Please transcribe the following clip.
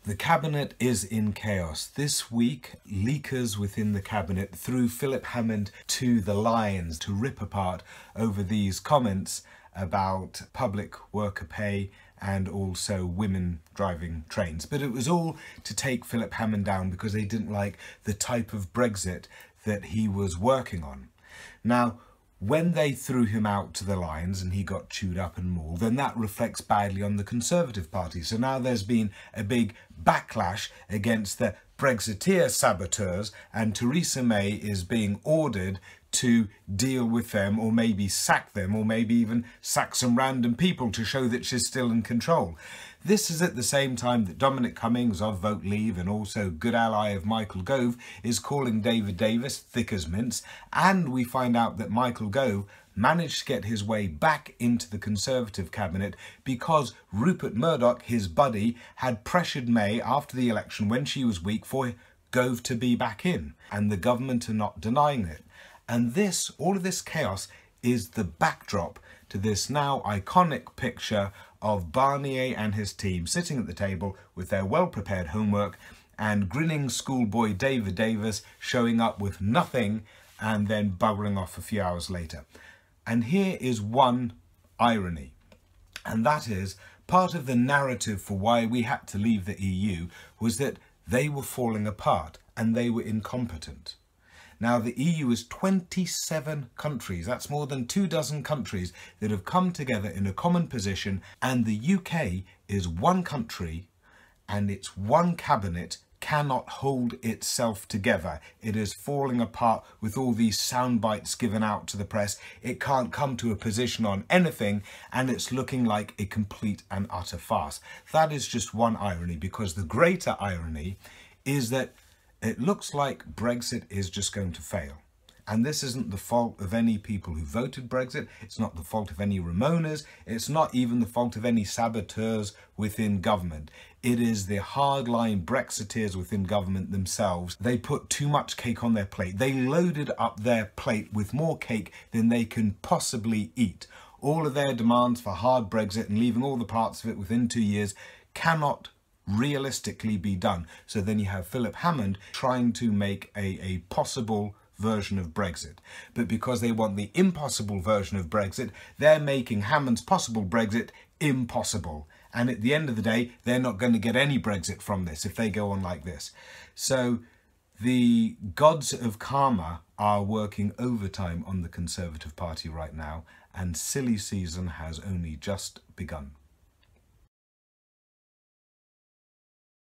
The cabinet is in chaos. This week, leakers within the cabinet threw Philip Hammond to the lions to rip apart over these comments about public worker pay and also women driving trains. But it was all to take Philip Hammond down because they didn't like the type of Brexit that he was working on. Now, when they threw him out to the lions and he got chewed up and mauled, then that reflects badly on the Conservative Party. So now there's been a big backlash against the Brexiteer saboteurs, and Theresa May is being ordered to deal with them, or maybe sack them, or maybe even sack some random people to show that she's still in control. This is at the same time that Dominic Cummings of Vote Leave, and also good ally of Michael Gove, is calling David Davis thick as mince, and we find out that Michael Gove managed to get his way back into the Conservative cabinet because Rupert Murdoch, his buddy, had pressured May after the election when she was weak for Gove to be back in, and the government are not denying it. And this, all of this chaos, is the backdrop to this now iconic picture of Barnier and his team sitting at the table with their well-prepared homework, and grinning schoolboy David Davis showing up with nothing and then buggering off a few hours later. And here is one irony, and that is part of the narrative for why we had to leave the EU was that they were falling apart and they were incompetent. Now, the EU is 27 countries. That's more than 24 countries that have come together in a common position, and the UK is one country and its one cabinet cannot hold itself together. It is falling apart with all these sound bites given out to the press. It can't come to a position on anything, and it's looking like a complete and utter farce. That is just one irony, because the greater irony is that it looks like Brexit is just going to fail. And this isn't the fault of any people who voted Brexit. It's not the fault of any Ramonas. It's not even the fault of any saboteurs within government. It is the hardline Brexiteers within government themselves. They put too much cake on their plate. They loaded up their plate with more cake than they can possibly eat. All of their demands for hard Brexit and leaving all the parts of it within 2 years cannot realistically be done. So then you have Philip Hammond trying to make a possible version of Brexit. But because they want the impossible version of Brexit, they're making Hammond's possible Brexit impossible. And at the end of the day, they're not going to get any Brexit from this if they go on like this. So the gods of karma are working overtime on the Conservative Party right now, and silly season has only just begun.